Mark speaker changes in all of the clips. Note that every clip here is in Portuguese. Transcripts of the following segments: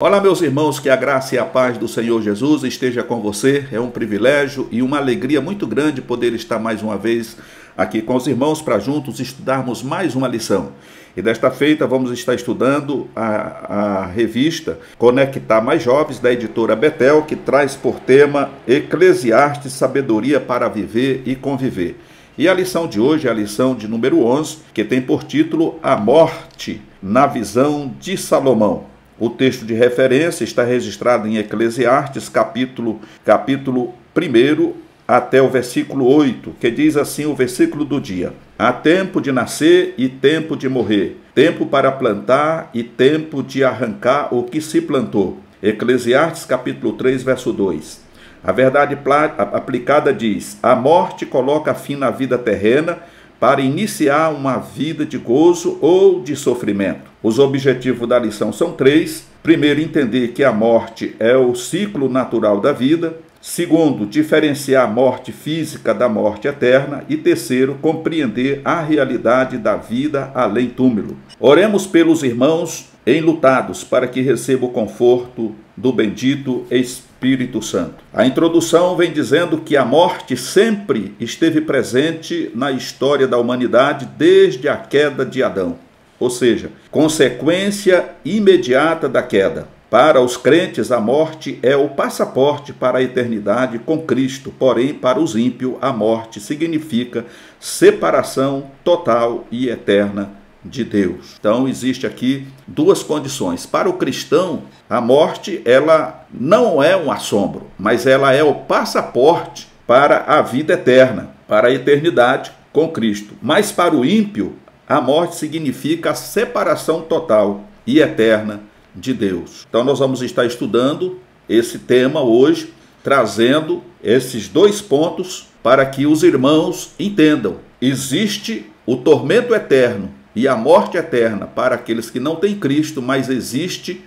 Speaker 1: Olá, meus irmãos, que a graça e a paz do Senhor Jesus esteja com você. É um privilégio e uma alegria muito grande poder estar mais uma vez aqui com os irmãos para juntos estudarmos mais uma lição. E desta feita vamos estar estudando a revista Conectar Mais Jovens, da editora Betel, que traz por tema Eclesiastes, Sabedoria para Viver e Conviver. E a lição de hoje é a lição de número 11, que tem por título A Morte na Visão de Salomão. O texto de referência está registrado em Eclesiastes, capítulo 1 até o versículo 8, que diz assim o versículo do dia: Há tempo de nascer e tempo de morrer, tempo para plantar e tempo de arrancar o que se plantou. Eclesiastes, capítulo 3, verso 2. A verdade aplicada diz: a morte coloca fim na vida terrena para iniciar uma vida de gozo ou de sofrimento. Os objetivos da lição são três. Primeiro, entender que a morte é o ciclo natural da vida. Segundo, diferenciar a morte física da morte eterna. E terceiro, compreender a realidade da vida além túmulo. Oremos pelos irmãos enlutados para que recebam o conforto do bendito Espírito Santo. A introdução vem dizendo que a morte sempre esteve presente na história da humanidade desde a queda de Adão, ou seja, consequência imediata da queda. Para os crentes, a morte é o passaporte para a eternidade com Cristo, porém, para os ímpios, a morte significa separação total e eterna de Deus. Então, existe aqui duas condições. Para o cristão, a morte, ela não é um assombro, mas ela é o passaporte para a vida eterna, para a eternidade com Cristo. Mas para o ímpio, a morte significa a separação total e eterna de Deus. Então, nós vamos estar estudando esse tema hoje, trazendo esses dois pontos para que os irmãos entendam. Existe o tormento eterno e a morte eterna para aqueles que não têm Cristo, mas existe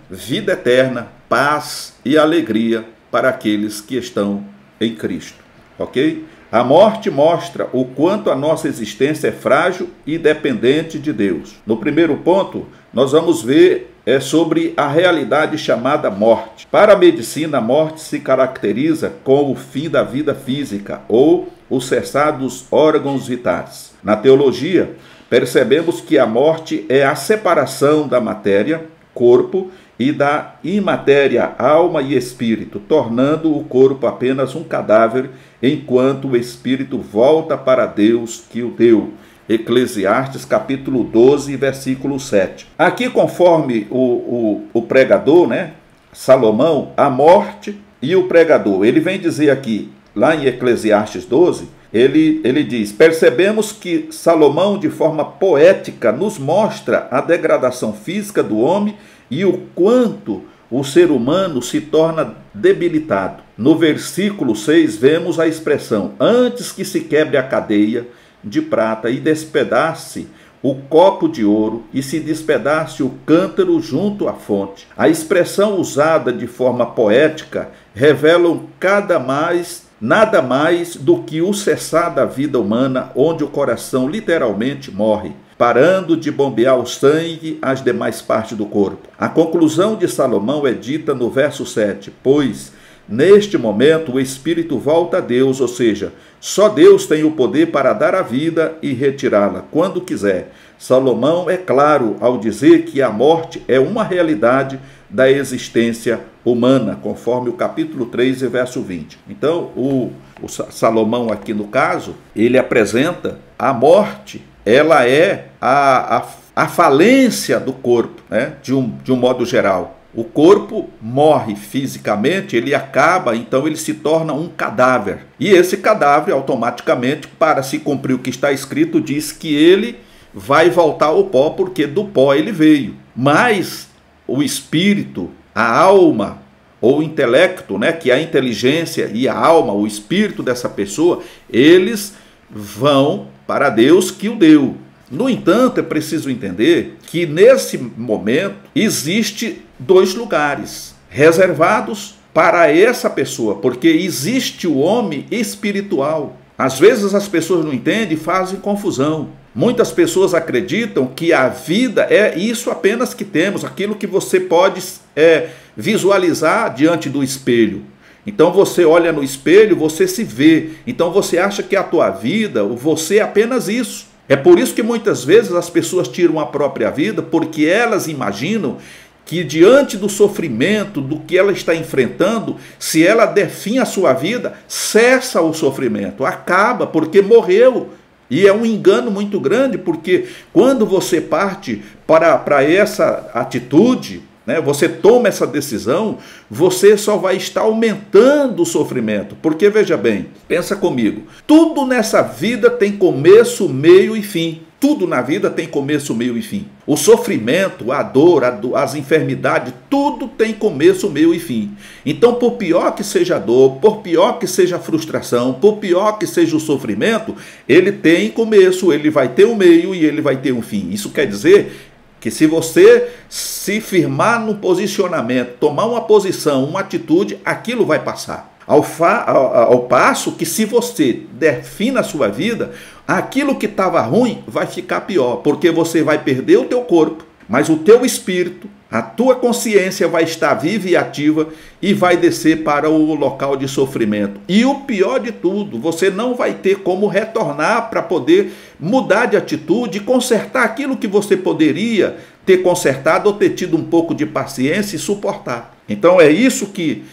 Speaker 1: vida eterna, paz e alegria para aqueles que estão em Cristo. Ok? A morte mostra o quanto a nossa existência é frágil e dependente de Deus. No primeiro ponto, nós vamos ver sobre a realidade chamada morte. Para a medicina, a morte se caracteriza com o fim da vida física ou o cessar dos órgãos vitais. Na teologia, percebemos que a morte é a separação da matéria, corpo, e da imatéria, alma e espírito, tornando o corpo apenas um cadáver, enquanto o espírito volta para Deus que o deu. Eclesiastes, capítulo 12, versículo 7. Aqui, conforme o pregador, Salomão, a morte e o pregador, ele vem dizer aqui, lá em Eclesiastes 12, ele diz: percebemos que Salomão, de forma poética, nos mostra a degradação física do homem e o quanto o ser humano se torna debilitado. No versículo 6, vemos a expressão: antes que se quebre a cadeia de prata e despedace o copo de ouro e se despedace o cântaro junto à fonte. A expressão usada de forma poética revela nada mais do que o cessar da vida humana, onde o coração literalmente morre, parando de bombear o sangue às demais partes do corpo. A conclusão de Salomão é dita no verso 7, pois neste momento o espírito volta a Deus, ou seja, só Deus tem o poder para dar a vida e retirá-la quando quiser. Salomão é claro ao dizer que a morte é uma realidade da existência humana, conforme o capítulo 3 e verso 20. Então, o Salomão aqui no caso, ele apresenta a morte, ela é a falência do corpo, de um modo geral. O corpo morre fisicamente, ele acaba, então ele se torna um cadáver. E esse cadáver, automaticamente, para se cumprir o que está escrito, diz que ele vai voltar ao pó, porque do pó ele veio. Mas o espírito, a alma, ou o intelecto, que é a inteligência e a alma, o espírito dessa pessoa, eles vão para Deus que o deu. No entanto, é preciso entender que nesse momento existe dois lugares reservados para essa pessoa, porque existe o homem espiritual. Às vezes as pessoas não entendem e fazem confusão. Muitas pessoas acreditam que a vida é isso apenas que temos, aquilo que você pode visualizar diante do espelho. Então você olha no espelho, você se vê. Então você acha que a tua vida, você é apenas isso. É por isso que muitas vezes as pessoas tiram a própria vida, porque elas imaginam que diante do sofrimento, do que ela está enfrentando, se ela der fim à sua vida, cessa o sofrimento, acaba, porque morreu. E é um engano muito grande, porque quando você parte para essa atitude, né, você toma essa decisão, você só vai estar aumentando o sofrimento. Porque, veja bem, pensa comigo, tudo nessa vida tem começo, meio e fim. Tudo na vida tem começo, meio e fim. O sofrimento, a dor, as enfermidades, tudo tem começo, meio e fim. Então, por pior que seja a dor, por pior que seja a frustração, por pior que seja o sofrimento, ele tem começo, ele vai ter um meio e ele vai ter um fim. Isso quer dizer que se você se firmar no posicionamento, tomar uma posição, uma atitude, aquilo vai passar. Ao passo que se você der fim na sua vida, aquilo que estava ruim vai ficar pior, porque você vai perder o teu corpo, mas o teu espírito, a tua consciência vai estar viva e ativa e vai descer para o local de sofrimento. E o pior de tudo, você não vai ter como retornar para poder mudar de atitude e consertar aquilo que você poderia ter consertado ou ter tido um pouco de paciência e suportar. Então é isso que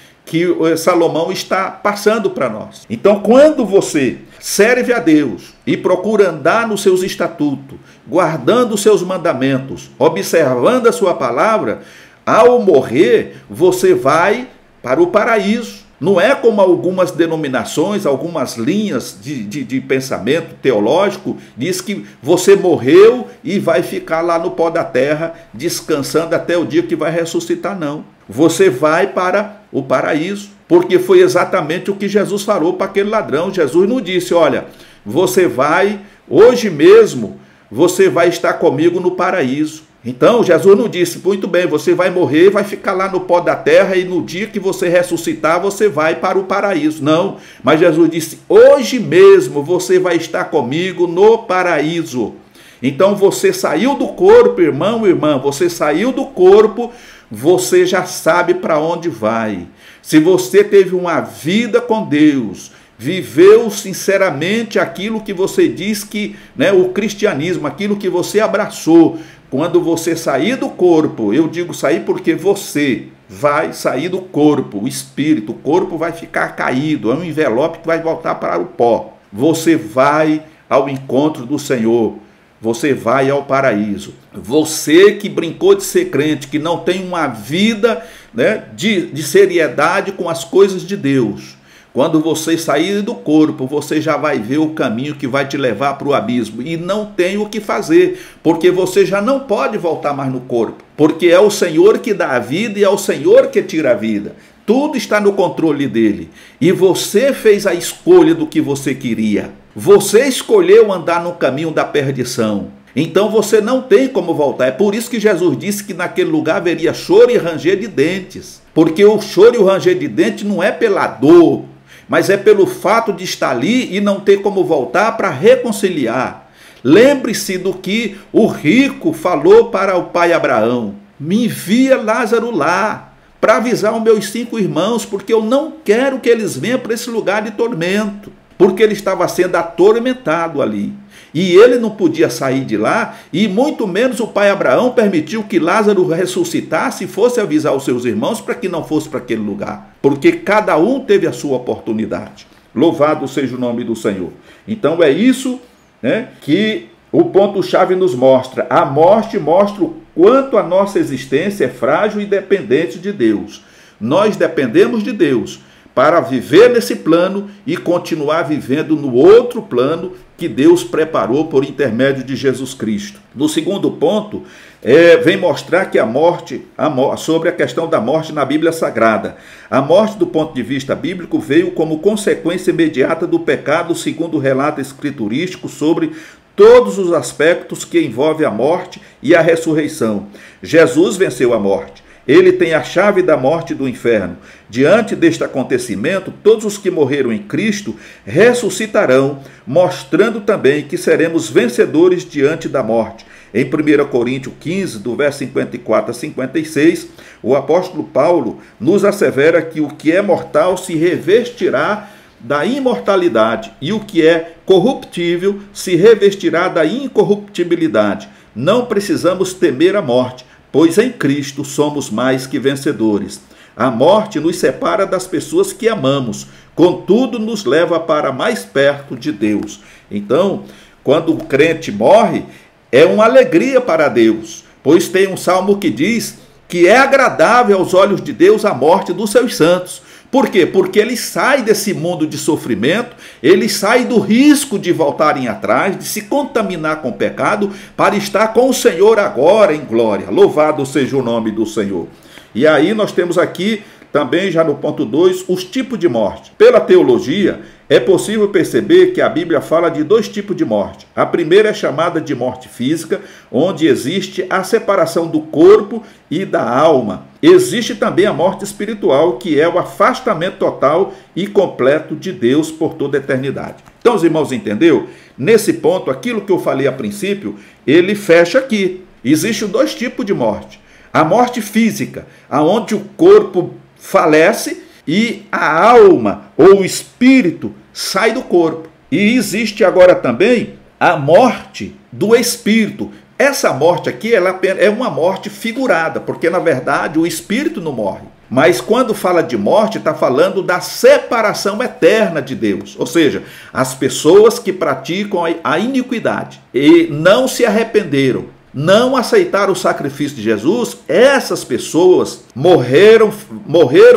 Speaker 1: Salomão está passando para nós. Então, quando você serve a Deus e procura andar nos seus estatutos, guardando os seus mandamentos, observando a sua palavra, ao morrer, você vai para o paraíso. Não é como algumas denominações, algumas linhas de pensamento teológico, diz que você morreu e vai ficar lá no pó da terra, descansando até o dia que vai ressuscitar, não. Você vai para o paraíso, porque foi exatamente o que Jesus falou para aquele ladrão. Jesus não disse, olha, você vai, hoje mesmo, você vai estar comigo no paraíso. Então, Jesus não disse, muito bem, você vai morrer, vai ficar lá no pó da terra e no dia que você ressuscitar, você vai para o paraíso. Não, mas Jesus disse, hoje mesmo você vai estar comigo no paraíso. Então, você saiu do corpo, irmão, irmã, você saiu do corpo, você já sabe para onde vai. Se você teve uma vida com Deus, viveu sinceramente aquilo que você diz que, né, o cristianismo, aquilo que você abraçou, quando você sair do corpo, eu digo sair porque você vai sair do corpo, o espírito, o corpo vai ficar caído, é um envelope que vai voltar para o pó. Você vai ao encontro do Senhor, você vai ao paraíso. Você que brincou de ser crente, que não tem uma vida, né, de seriedade com as coisas de Deus, quando você sair do corpo, você já vai ver o caminho que vai te levar para o abismo. E não tem o que fazer, porque você já não pode voltar mais no corpo. Porque é o Senhor que dá a vida e é o Senhor que tira a vida. Tudo está no controle dele. E você fez a escolha do que você queria. Você escolheu andar no caminho da perdição. Então você não tem como voltar. É por isso que Jesus disse que naquele lugar haveria choro e ranger de dentes. Porque o choro e o ranger de dentes não é pela dor, mas é pelo fato de estar ali e não ter como voltar para reconciliar. Lembre-se do que o rico falou para o pai Abraão. Me envia Lázaro lá para avisar os meus 5 irmãos, porque eu não quero que eles venham para esse lugar de tormento. Porque ele estava sendo atormentado ali. E ele não podia sair de lá, e muito menos o pai Abraão permitiu que Lázaro ressuscitasse e fosse avisar os seus irmãos para que não fosse para aquele lugar. Porque cada um teve a sua oportunidade. Louvado seja o nome do Senhor. Então é isso, né, que o ponto-chave nos mostra. A morte mostra o quanto a nossa existência é frágil e dependente de Deus. Nós dependemos de Deus para viver nesse plano e continuar vivendo no outro plano que Deus preparou por intermédio de Jesus Cristo. No segundo ponto, vem mostrar que sobre a questão da morte na Bíblia Sagrada. A morte, do ponto de vista bíblico, veio como consequência imediata do pecado, segundo o relato escriturístico sobre todos os aspectos que envolvem a morte e a ressurreição. Jesus venceu a morte. ele tem a chave da morte e do inferno. Diante deste acontecimento, todos os que morreram em Cristo ressuscitarão, mostrando também que seremos vencedores diante da morte. Em 1 Coríntios 15, do verso 54 a 56, o apóstolo Paulo nos assevera que o que é mortal se revestirá da imortalidade, e o que é corruptível se revestirá da incorruptibilidade. Não precisamos temer a morte, pois em Cristo somos mais que vencedores. A morte nos separa das pessoas que amamos, contudo nos leva para mais perto de Deus. Então, quando o crente morre, é uma alegria para Deus, pois tem um salmo que diz que é agradável aos olhos de Deus a morte dos seus santos. Por quê? Porque ele sai desse mundo de sofrimento, ele sai do risco de voltarem atrás, de se contaminar com o pecado, para estar com o Senhor agora em glória. Louvado seja o nome do Senhor. E aí nós temos aqui também, já no ponto 2, os tipos de morte. Pela teologia, é possível perceber que a Bíblia fala de dois tipos de morte. A primeira é chamada de morte física, onde existe a separação do corpo e da alma. Existe também a morte espiritual, que é o afastamento total e completo de Deus por toda a eternidade. Então, os irmãos, entendeu? Nesse ponto, aquilo que eu falei a princípio, ele fecha aqui. Existem dois tipos de morte. A morte física, aonde o corpo falece e a alma ou o espírito sai do corpo. E existe agora também a morte do espírito. Essa morte aqui ela é uma morte figurada, porque na verdade o espírito não morre. Mas quando fala de morte, está falando da separação eterna de Deus. Ou seja, as pessoas que praticam a iniquidade e não se arrependeram, não aceitaram o sacrifício de Jesus, essas pessoas morreram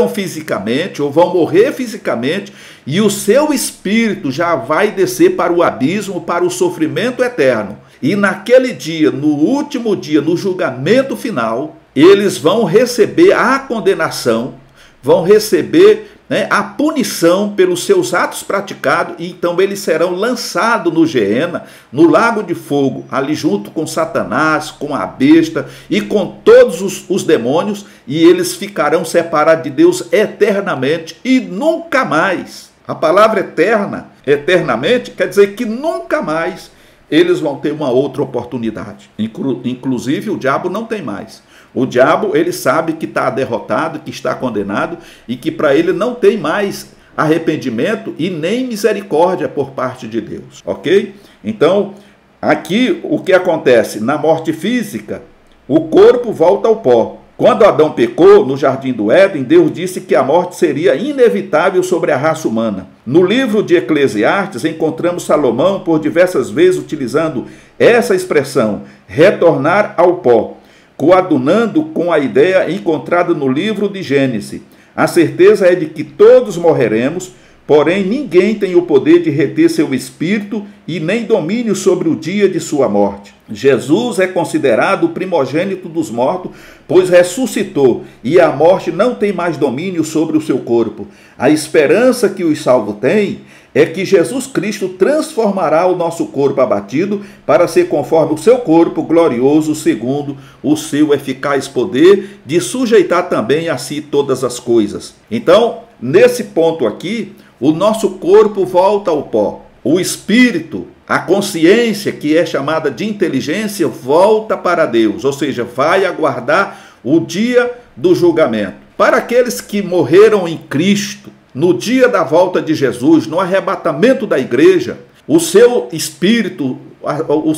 Speaker 1: fisicamente ou vão morrer fisicamente e o seu espírito já vai descer para o abismo, para o sofrimento eterno. E naquele dia, no último dia, no julgamento final, eles vão receber a condenação, vão receber a punição pelos seus atos praticados, e então eles serão lançados no Geena, no lago de fogo, ali junto com Satanás, com a besta e com todos os demônios, e eles ficarão separados de Deus eternamente e nunca mais. A palavra eterna, eternamente, quer dizer que nunca mais eles vão ter uma outra oportunidade. Inclusive o diabo não tem mais. O diabo, ele sabe que está derrotado, que está condenado e que para ele não tem mais arrependimento e nem misericórdia por parte de Deus, ok? Então, aqui o que acontece? Na morte física, o corpo volta ao pó. Quando Adão pecou no jardim do Éden, Deus disse que a morte seria inevitável sobre a raça humana. No livro de Eclesiastes, encontramos Salomão por diversas vezes utilizando essa expressão, retornar ao pó, coadunando com a ideia encontrada no livro de Gênesis. A certeza é de que todos morreremos, porém ninguém tem o poder de reter seu espírito e nem domínio sobre o dia de sua morte. Jesus é considerado o primogênito dos mortos, pois ressuscitou, e a morte não tem mais domínio sobre o seu corpo. A esperança que os salvos têm é que Jesus Cristo transformará o nosso corpo abatido para ser conforme o seu corpo glorioso, segundo o seu eficaz poder de sujeitar também a si todas as coisas. Então, nesse ponto aqui, o nosso corpo volta ao pó. O espírito, a consciência, que é chamada de inteligência, volta para Deus, ou seja, vai aguardar o dia do julgamento. Para aqueles que morreram em Cristo, no dia da volta de Jesus, no arrebatamento da igreja, o seu espírito,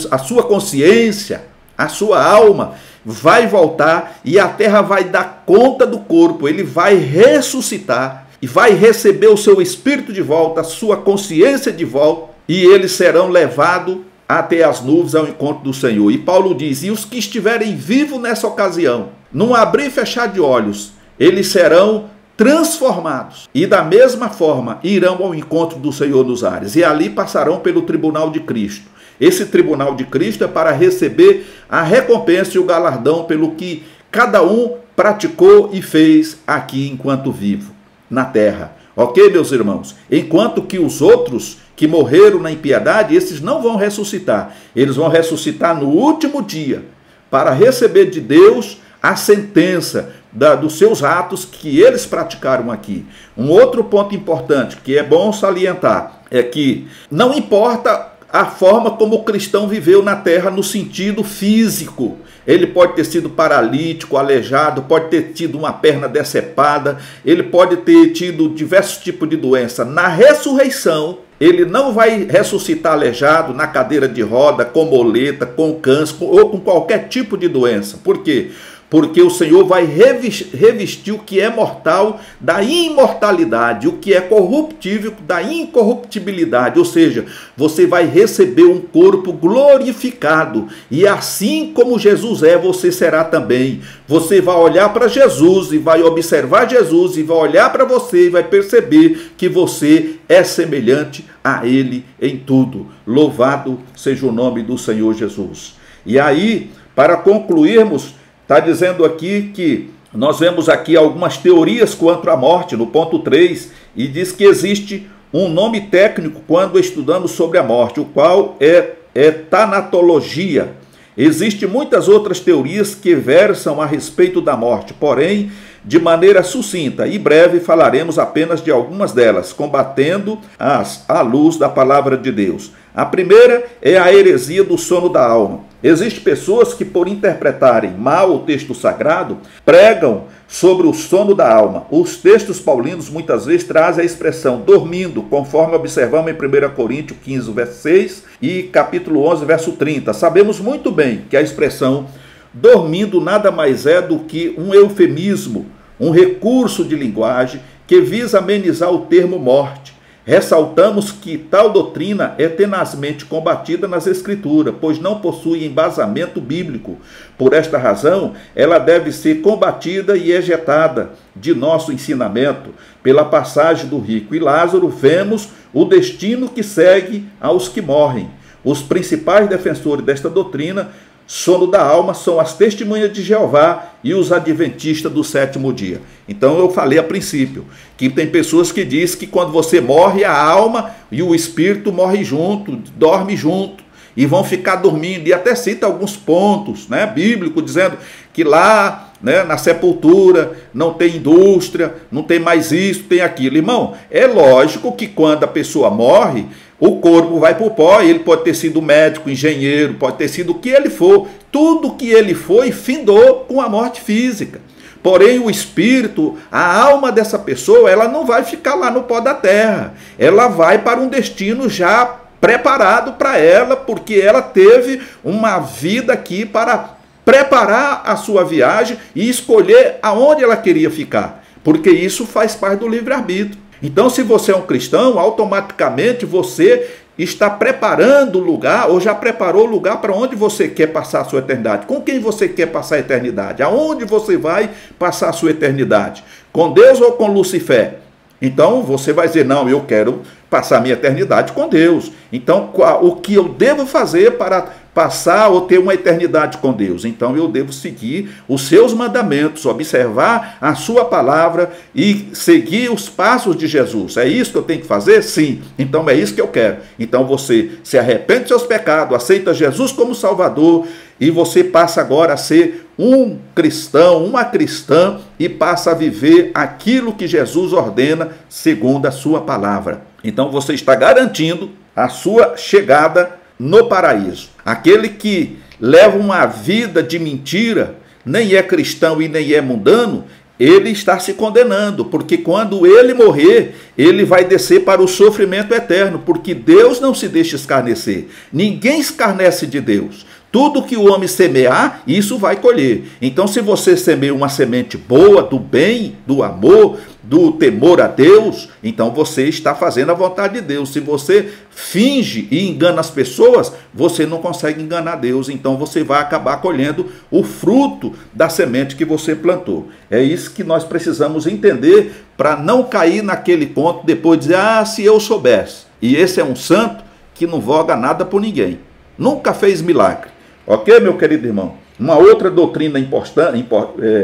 Speaker 1: a sua consciência, a sua alma vai voltar e a terra vai dar conta do corpo, ele vai ressuscitar e vai receber o seu espírito de volta, a sua consciência de volta, e eles serão levados até as nuvens ao encontro do Senhor. E Paulo diz, e os que estiverem vivos nessa ocasião, num abrir e fechar de olhos, eles serão transformados e da mesma forma irão ao encontro do Senhor nos ares e ali passarão pelo tribunal de Cristo. Esse tribunal de Cristo é para receber a recompensa e o galardão pelo que cada um praticou e fez aqui enquanto vivo na terra. Ok, meus irmãos? Enquanto que os outros que morreram na impiedade, esses não vão ressuscitar. Eles vão ressuscitar no último dia para receber de Deus a sentença dos seus atos que eles praticaram aqui. Um outro ponto importante que é bom salientar é que não importa a forma como o cristão viveu na terra no sentido físico. Ele pode ter sido paralítico, aleijado, pode ter tido uma perna decepada, ele pode ter tido diversos tipos de doença. Na ressurreição, ele não vai ressuscitar aleijado na cadeira de roda, com moleta, com câncer ou com qualquer tipo de doença. Por quê? Porque o Senhor vai revestir o que é mortal da imortalidade, o que é corruptível da incorruptibilidade. Ou seja, você vai receber um corpo glorificado. E assim como Jesus é, você será também. Você vai olhar para Jesus e vai observar Jesus e vai olhar para você e vai perceber que você é semelhante a Ele em tudo. Louvado seja o nome do Senhor Jesus. E aí, para concluirmos, está dizendo aqui que nós vemos aqui algumas teorias quanto à morte, no ponto 3, e diz que existe um nome técnico quando estudamos sobre a morte, o qual é tanatologia. Existem muitas outras teorias que versam a respeito da morte, porém, de maneira sucinta e breve falaremos apenas de algumas delas, combatendo-as à luz da palavra de Deus. A primeira é a heresia do sono da alma. Existem pessoas que, por interpretarem mal o texto sagrado, pregam sobre o sono da alma. Os textos paulinos muitas vezes trazem a expressão dormindo, conforme observamos em 1 Coríntios 15, verso 6 e capítulo 11, verso 30. Sabemos muito bem que a expressão dormindo nada mais é do que um eufemismo, um recurso de linguagem que visa amenizar o termo morte. Ressaltamos que tal doutrina é tenazmente combatida nas Escrituras, pois não possui embasamento bíblico. Por esta razão, ela deve ser combatida e ejetada de nosso ensinamento. Pela passagem do rico e Lázaro, vemos o destino que segue aos que morrem. Os principais defensores desta doutrina, sono da alma, são as testemunhas de Jeová e os adventistas do sétimo dia. Então eu falei a princípio que tem pessoas que dizem que quando você morre, a alma e o espírito morrem junto, dormem junto e vão ficar dormindo, e até cita alguns pontos, né, bíblicos, dizendo que lá, né, na sepultura não tem indústria, não tem mais isso, tem aquilo. Irmão, é lógico que quando a pessoa morre, o corpo vai para o pó, ele pode ter sido médico, engenheiro, pode ter sido o que ele for. Tudo que ele foi findou com a morte física. Porém, o espírito, a alma dessa pessoa, ela não vai ficar lá no pó da terra. Ela vai para um destino já preparado para ela, porque ela teve uma vida aqui para preparar a sua viagem e escolher aonde ela queria ficar. Porque isso faz parte do livre-arbítrio. Então, se você é um cristão, automaticamente você está preparando o lugar, ou já preparou o lugar para onde você quer passar a sua eternidade. Com quem você quer passar a eternidade? Aonde você vai passar a sua eternidade? Com Deus ou com Lucifer? Então, você vai dizer, não, eu quero passar a minha eternidade com Deus. Então, o que eu devo fazer para passar ou ter uma eternidade com Deus? Então eu devo seguir os seus mandamentos, observar a sua palavra e seguir os passos de Jesus. É isso que eu tenho que fazer? Sim. Então é isso que eu quero. Então você se arrepende dos seus pecados, aceita Jesus como Salvador e você passa agora a ser um cristão, uma cristã e passa a viver aquilo que Jesus ordena segundo a sua palavra. Então você está garantindo a sua chegada no paraíso. Aquele que leva uma vida de mentira, nem é cristão e nem é mundano, ele está se condenando, porque quando ele morrer, ele vai descer para o sofrimento eterno, porque Deus não se deixa escarnecer. Ninguém escarnece de Deus. Tudo que o homem semear, isso vai colher. Então, se você semeia uma semente boa, do bem, do amor, do temor a Deus, então você está fazendo a vontade de Deus. Se você finge e engana as pessoas, você não consegue enganar Deus. Então, você vai acabar colhendo o fruto da semente que você plantou. É isso que nós precisamos entender para não cair naquele ponto depois de dizer, ah, se eu soubesse. E esse é um santo que não voga nada por ninguém. Nunca fez milagre. Ok, meu querido irmão? Uma outra doutrina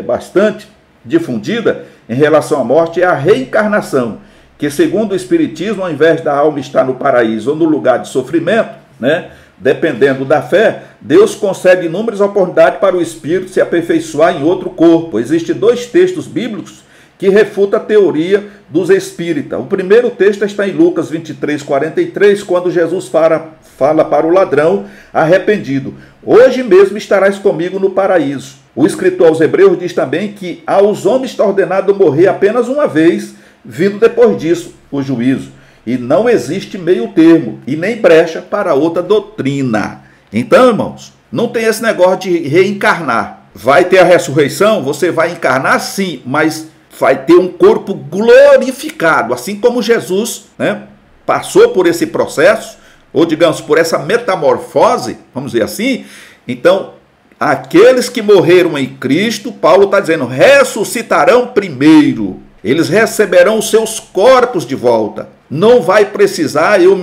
Speaker 1: bastante difundida em relação à morte é a reencarnação, que segundo o Espiritismo, ao invés da alma estar no paraíso ou no lugar de sofrimento, né, dependendo da fé, Deus concede inúmeras oportunidades para o espírito se aperfeiçoar em outro corpo. Existem 2 textos bíblicos que refutam a teoria dos espíritas. O primeiro texto está em Lucas 23:43, quando Jesus fala para o ladrão arrependido: hoje mesmo estarás comigo no paraíso. O escritor aos Hebreus diz também que aos homens está ordenado morrer apenas uma vez, vindo depois disso o juízo. E não existe meio termo e nem brecha para outra doutrina. Então, irmãos, não tem esse negócio de reencarnar. Vai ter a ressurreição, você vai encarnar sim, mas vai ter um corpo glorificado, assim como Jesus, né, passou por esse processo, ou digamos, por essa metamorfose, vamos dizer assim. Então, aqueles que morreram em Cristo, Paulo está dizendo, ressuscitarão primeiro. Eles receberão os seus corpos de volta. Não vai precisar eu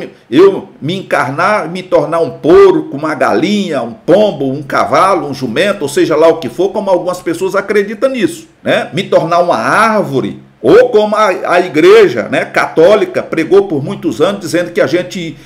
Speaker 1: me encarnar, me tornar um porco, uma galinha, um pombo, um cavalo, um jumento, ou seja lá o que for, como algumas pessoas acreditam nisso, né? Me tornar uma árvore, ou como a igreja, né, católica pregou por muitos anos, dizendo que a gente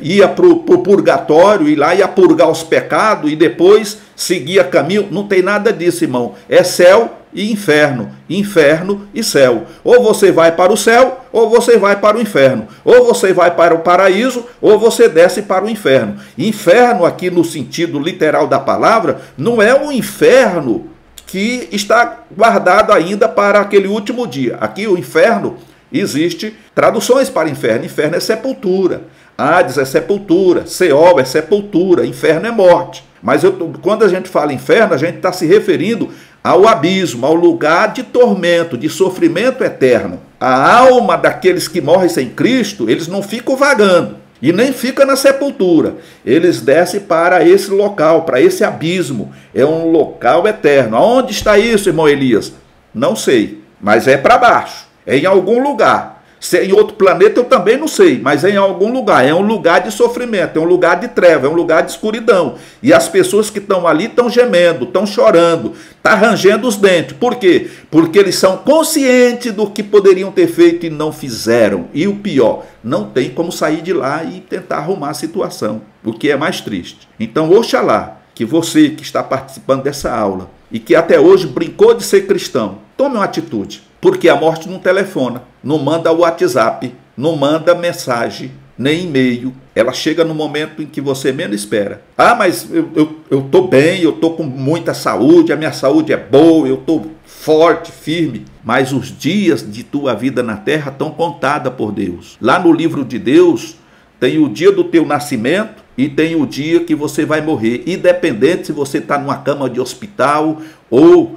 Speaker 1: ia para o purgatório, e lá ia purgar os pecados e depois seguia caminho. Não tem nada disso, irmão. É céu e inferno, inferno e céu. Ou você vai para o céu, ou você vai para o inferno. Ou você vai para o paraíso, ou você desce para o inferno. Inferno, aqui no sentido literal da palavra, não é um inferno que está guardado ainda para aquele último dia. Aqui o inferno, existe traduções para inferno. Inferno é sepultura, Hades é sepultura, Seol é sepultura, inferno é morte. Mas quando a gente fala inferno, a gente está se referindo ao abismo, ao lugar de tormento, de sofrimento eterno. A alma daqueles que morrem sem Cristo, eles não ficam vagando e nem ficam na sepultura. Eles descem para esse local, para esse abismo. É um local eterno. Aonde está isso, irmão Elias? Não sei, mas é para baixo, é em algum lugar. Se é em outro planeta eu também não sei, mas é em algum lugar. É um lugar de sofrimento, é um lugar de treva, é um lugar de escuridão. E as pessoas que estão ali estão gemendo, estão chorando, estão rangendo os dentes. Por quê? Porque eles são conscientes do que poderiam ter feito e não fizeram. E o pior, não tem como sair de lá e tentar arrumar a situação, o que é mais triste. Então, oxalá que você que está participando dessa aula e que até hoje brincou de ser cristão, tome uma atitude. Porque a morte não telefona, não manda WhatsApp, não manda mensagem, nem e-mail. Ela chega no momento em que você menos espera. Ah, mas eu estou bem, eu estou com muita saúde, a minha saúde é boa, eu estou forte, firme. Mas os dias de tua vida na terra estão contados por Deus. Lá no livro de Deus tem o dia do teu nascimento e tem o dia que você vai morrer. Independente se você está numa cama de hospital ou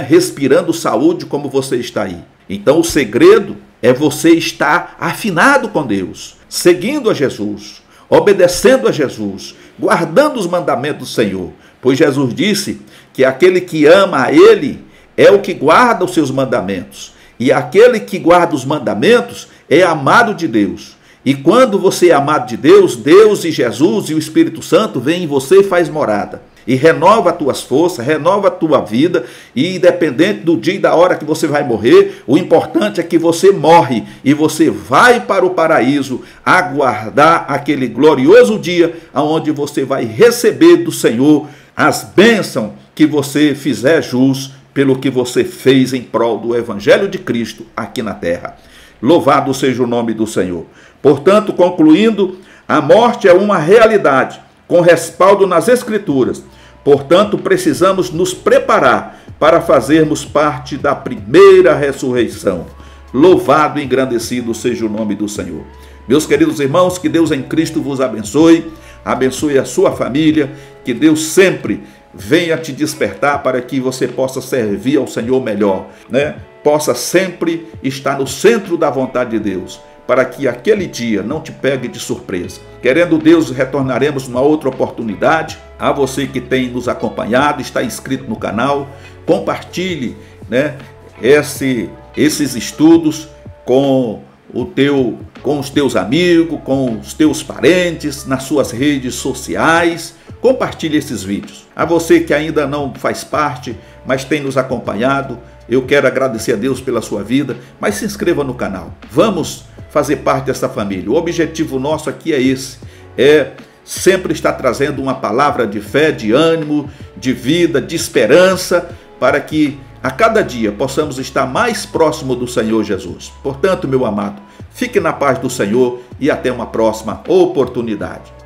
Speaker 1: respirando saúde como você está aí. Então o segredo é você estar afinado com Deus, seguindo a Jesus, obedecendo a Jesus, guardando os mandamentos do Senhor. Pois Jesus disse que aquele que ama a Ele é o que guarda os seus mandamentos. E aquele que guarda os mandamentos é amado de Deus. E quando você é amado de Deus, Deus e Jesus e o Espírito Santo vêm em você e faz morada. E renova as tuas forças, renova a tua vida, e independente do dia e da hora que você vai morrer, o importante é que você morre e você vai para o paraíso aguardar aquele glorioso dia onde você vai receber do Senhor as bênçãos que você fizer jus pelo que você fez em prol do Evangelho de Cristo aqui na terra. Louvado seja o nome do Senhor. Portanto, concluindo, a morte é uma realidade com respaldo nas Escrituras. Portanto, precisamos nos preparar para fazermos parte da primeira ressurreição. Louvado e engrandecido seja o nome do Senhor. Meus queridos irmãos, que Deus em Cristo vos abençoe, abençoe a sua família, que Deus sempre venha te despertar para que você possa servir ao Senhor melhor, Possa sempre estar no centro da vontade de Deus, para que aquele dia não te pegue de surpresa. Querendo Deus, retornaremos numa outra oportunidade. A você que tem nos acompanhado, está inscrito no canal, compartilhe esses estudos com os teus amigos, com os teus parentes, nas suas redes sociais. Compartilhe esses vídeos. A você que ainda não faz parte, mas tem nos acompanhado, eu quero agradecer a Deus pela sua vida, mas se inscreva no canal. Vamos fazer parte dessa família. O objetivo nosso aqui é esse, é sempre está trazendo uma palavra de fé, de ânimo, de vida, de esperança, para que a cada dia possamos estar mais próximo do Senhor Jesus. Portanto, meu amado, fique na paz do Senhor e até uma próxima oportunidade.